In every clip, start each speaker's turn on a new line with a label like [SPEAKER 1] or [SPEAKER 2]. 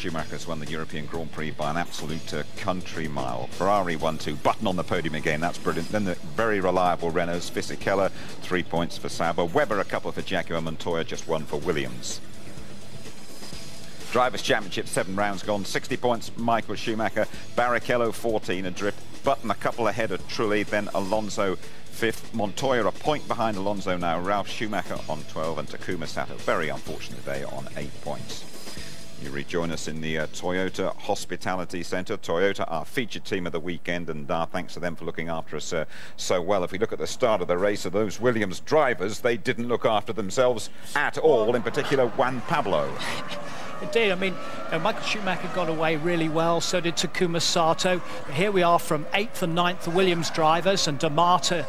[SPEAKER 1] Schumacher has won the European Grand Prix by an absolute country mile. Ferrari 1-2, Button on the podium again, that's brilliant. Then the very reliable Renaults, Fisichella, 3 points for Sauber, Webber a couple for Giacomo Montoya, just 1 for Williams. Drivers' Championship, 7 rounds gone, 60 points Michael Schumacher, Barrichello 14 adrift, Button a couple ahead of Trulli, then Alonso 5th, Montoya a point behind Alonso now, Ralf Schumacher on 12 and Takuma Sato, very unfortunate day, on 8 points. You rejoin us in the Toyota Hospitality Centre. Toyota, our featured team of the weekend, and thanks to them for looking after us so well. If we look at the start of the race of those Williams drivers, they didn't look after themselves at all, in particular Juan Pablo.
[SPEAKER 2] Indeed, I mean, Michael Schumacher got away really well, so did Takuma Sato. Here we are from 8th and 9th, the Williams drivers, and D'Amata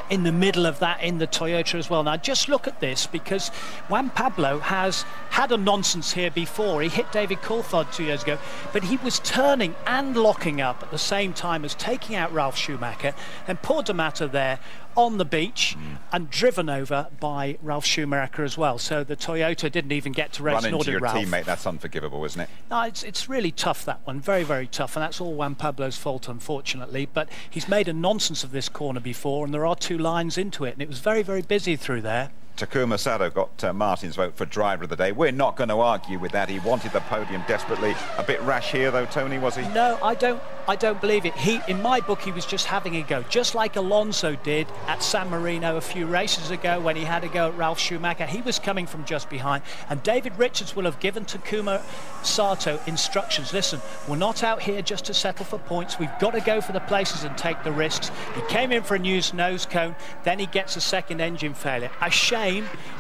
[SPEAKER 2] in the middle of that in the Toyota as well. Now, just look at this, because Juan Pablo has had a nonsense here before. He hit David Coulthard 2 years ago, but he was turning and locking up at the same time as taking out Ralf Schumacher, and poor D'Amata there on the beach and driven over by Ralf Schumacher as well. So the Toyota didn't even get to race, nor did Ralf.
[SPEAKER 1] Run into your teammate, that's unforgivable, isn't it?
[SPEAKER 2] No, it's really tough, that one. Very, very tough, and that's all Juan Pablo's fault, unfortunately. But he's made a nonsense of this corner before, and there are 2 lines into it, and it was very, very busy through there.
[SPEAKER 1] Takuma Sato got Martin's vote for driver of the day. We're not going to argue with that. He wanted the podium desperately. A bit rash here, though, Tony, was he?
[SPEAKER 2] No, I don't believe it. In my book, he was just having a go, just like Alonso did at San Marino a few races ago when he had a go at Ralf Schumacher. He was coming from just behind, and David Richards will have given Takuma Sato instructions. Listen, we're not out here just to settle for points. We've got to go for the places and take the risks. He came in for a used nose cone, then he gets a second engine failure. A shame,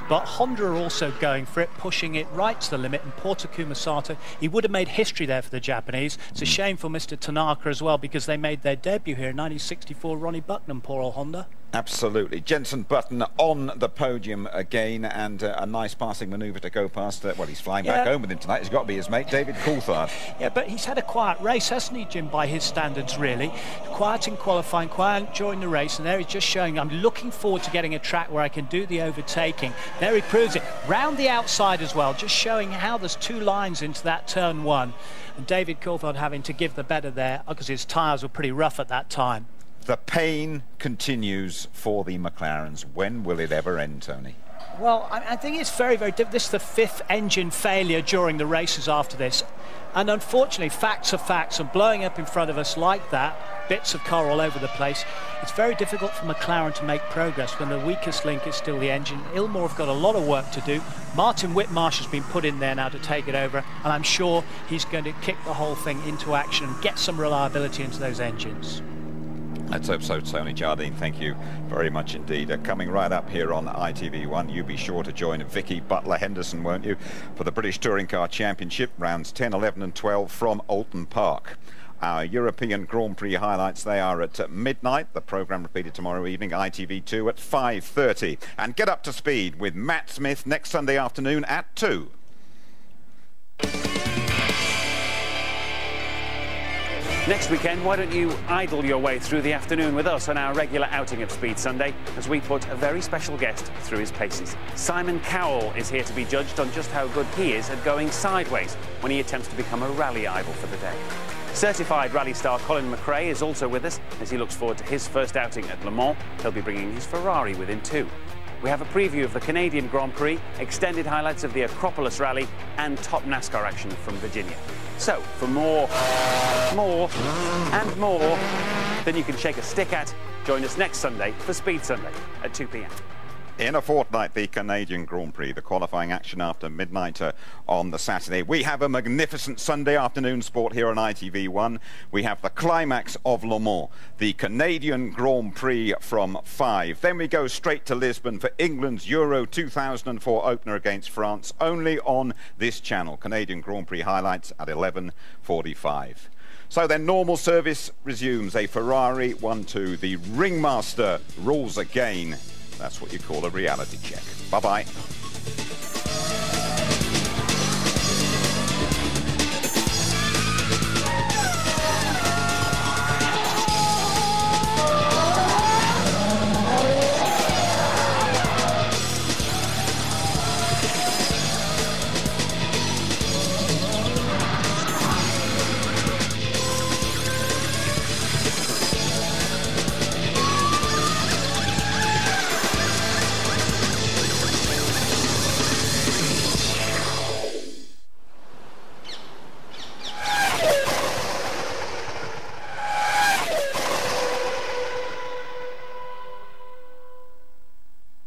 [SPEAKER 2] but Honda are also going for it, pushing it right to the limit, and poor Takuma Sato, he would have made history there for the Japanese. It's a shame for Mr. Tanaka as well, because they made their debut here in 1964, Ronnie Bucknam, poor old Honda.
[SPEAKER 1] Absolutely. Jenson Button on the podium again, and a nice passing manoeuvre to go past, well, he's flying back home with him tonight. He's got to be his mate, David Coulthard.
[SPEAKER 2] Yeah, but he's had a quiet race, hasn't he, Jim, by his standards, really? Quiet in qualifying, quiet during the race, and there he's just showing, I'm looking forward to getting a track where I can do the overtaking. There he proves it. Round the outside as well, just showing how there's 2 lines into that turn 1. And David Coulthard having to give the better there, because his tyres were pretty rough at that time.
[SPEAKER 1] The pain continues for the McLarens. When will it ever end, Tony?
[SPEAKER 2] Well, I think it's very, very difficult. This is the 5th engine failure during the races after this. And unfortunately, facts are facts, and blowing up in front of us like that, bits of car all over the place, it's very difficult for McLaren to make progress when the weakest link is still the engine. Ilmore have got a lot of work to do. Martin Whitmarsh has been put in there now to take it over, and I'm sure he's going to kick the whole thing into action and get some reliability into those engines.
[SPEAKER 1] Let's hope so, Tony Jardine. Thank you very much indeed. Coming right up here on ITV1, you be sure to join Vicky Butler-Henderson, won't you, for the British Touring Car Championship, rounds 10, 11 and 12 from Alton Park. Our European Grand Prix highlights, they are at midnight. The programme repeated tomorrow evening, ITV2 at 5:30. And get up to speed with Matt Smith next Sunday afternoon at 2.
[SPEAKER 3] Next weekend, why don't you idle your way through the afternoon with us on our regular outing at Speed Sunday as we put a very special guest through his paces. Simon Cowell is here to be judged on just how good he is at going sideways when he attempts to become a rally idol for the day. Certified rally star Colin McRae is also with us as he looks forward to his first outing at Le Mans. He'll be bringing his Ferrari with him too. We have a preview of the Canadian Grand Prix, extended highlights of the Acropolis Rally and top NASCAR action from Virginia. So, for more, and more than you can shake a stick at, join us next Sunday for Speed Sunday at 2 p.m.
[SPEAKER 1] In a fortnight, the Canadian Grand Prix, the qualifying action after midnight on the Saturday. We have a magnificent Sunday afternoon sport here on ITV1. We have the climax of Le Mans, the Canadian Grand Prix from 5. Then we go straight to Lisbon for England's Euro 2004 opener against France, only on this channel. Canadian Grand Prix highlights at 11:45. So then normal service resumes. A Ferrari 1-2. The ringmaster rules again. That's what you call a reality check. Bye-bye.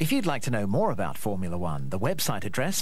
[SPEAKER 4] If you'd like to know more about Formula One, the website address